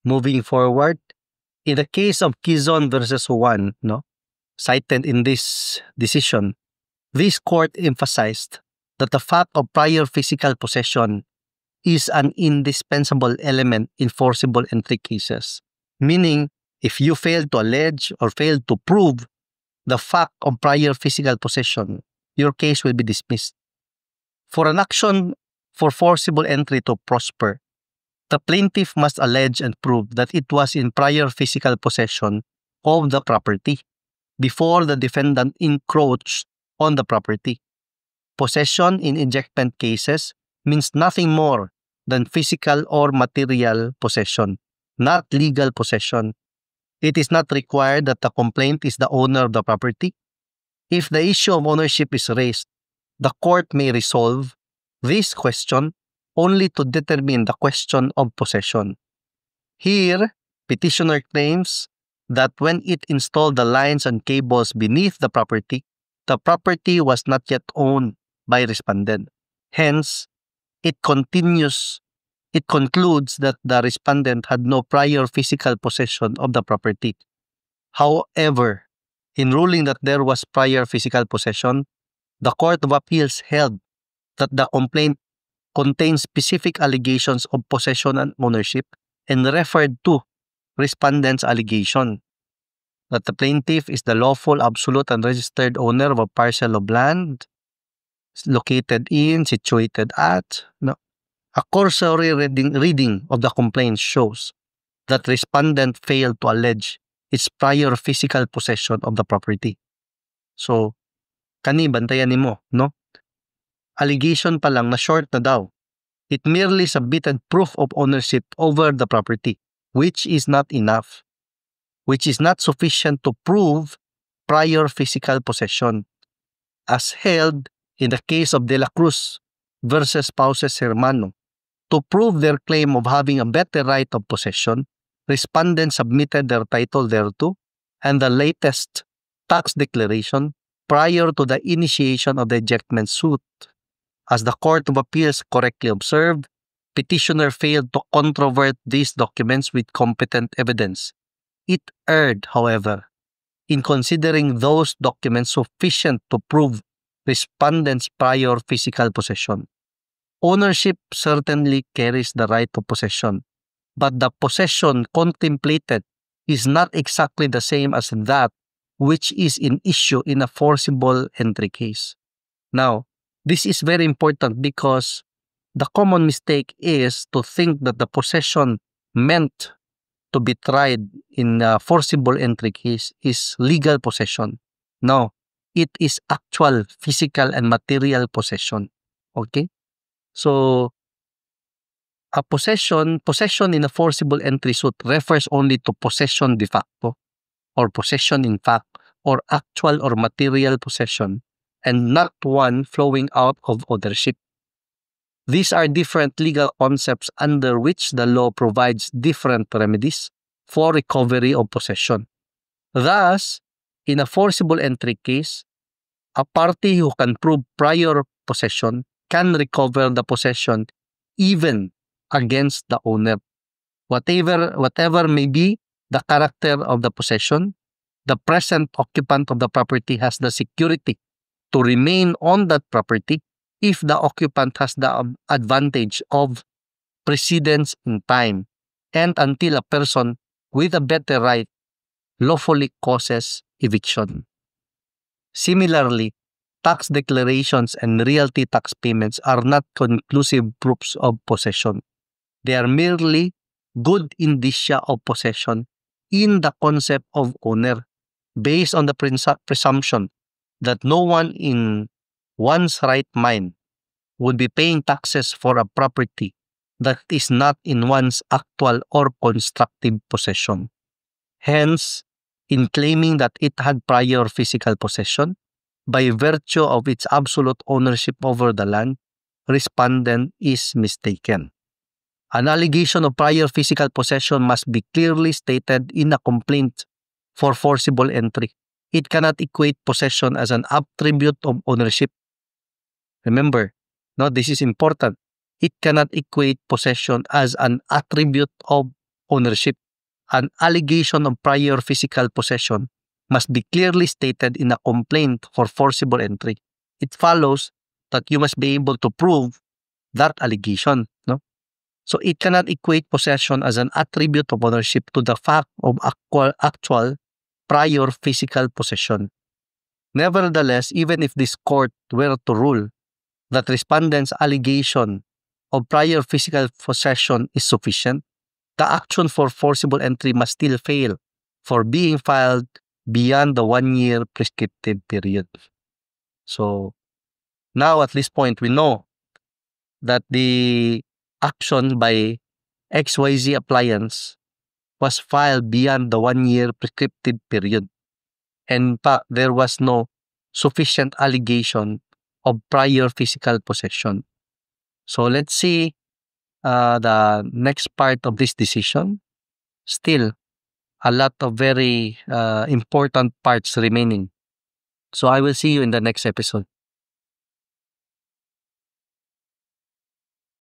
Moving forward, in the case of Quezon versus Juan, cited in this decision, this court emphasized that the fact of prior physical possession is an indispensable element in forcible entry cases. Meaning, if you fail to allege or fail to prove the fact of prior physical possession, your case will be dismissed. For an action for forcible entry to prosper, the plaintiff must allege and prove that it was in prior physical possession of the property before the defendant encroached on the property. Possession in ejectment cases means nothing more than physical or material possession, not legal possession. It is not required that the complainant is the owner of the property. If the issue of ownership is raised, the court may resolve this question only to determine the question of possession. Here, petitioner claims that when it installed the lines and cables beneath the property was not yet owned by respondent. Hence, it concludes that the respondent had no prior physical possession of the property. However, in ruling that there was prior physical possession, the Court of Appeals held that the complaint contains specific allegations of possession and ownership and referred to respondent's allegation that the plaintiff is the lawful, absolute, and registered owner of a parcel of land located in, situated at. A cursory reading of the complaint shows that respondent failed to allege its prior physical possession of the property. So, kani bantayan nimo, no? Allegation pa lang na short na daw. It merely submitted proof of ownership over the property, which is not enough, which is not sufficient to prove prior physical possession. As held in the case of De La Cruz versus Pauses Hermano, to prove their claim of having a better right of possession, respondents submitted their title thereto and the latest tax declaration prior to the initiation of the ejectment suit. As the Court of Appeals correctly observed, petitioner failed to controvert these documents with competent evidence. It erred, however, in considering those documents sufficient to prove respondent's prior physical possession. Ownership certainly carries the right of possession, but the possession contemplated is not exactly the same as that which is in issue in a forcible entry case. Now, this is very important because the common mistake is to think that the possession meant to be tried in a forcible entry case is legal possession. No, it is actual physical and material possession. Okay? So, a possession in a forcible entry suit refers only to possession de facto or possession in fact or actual or material possession and not one flowing out of ownership. These are different legal concepts under which the law provides different remedies for recovery of possession. Thus, in a forcible entry case, a party who can prove prior possession can recover the possession even against the owner. Whatever may be the character of the possession, the present occupant of the property has the security to remain on that property if the occupant has the advantage of precedence in time and until a person with a better right lawfully causes eviction. Similarly, tax declarations and realty tax payments are not conclusive proofs of possession. They are merely good indicia of possession in the concept of owner, based on the presumption that no one in one's right mind would be paying taxes for a property that is not in one's actual or constructive possession. Hence, in claiming that it had prior physical possession, by virtue of its absolute ownership over the land, respondent is mistaken. An allegation of prior physical possession must be clearly stated in a complaint for forcible entry. It cannot equate possession as an attribute of ownership. Remember, this is important. It cannot equate possession as an attribute of ownership. An allegation of prior physical possession must be clearly stated in a complaint for forcible entry. It follows that you must be able to prove that allegation, no? So it cannot equate possession as an attribute of ownership to the fact of actual prior physical possession. Nevertheless, even if this court were to rule that respondent's allegation of prior physical possession is sufficient, the action for forcible entry must still fail for being filed beyond the 1-year prescriptive period. So now at this point, we know that the action by XYZ Appliance was filed beyond the 1-year prescriptive period. In fact, there was no sufficient allegation of prior physical possession. So let's see the next part of this decision. Still, a lot of very important parts remaining. So I will see you in the next episode.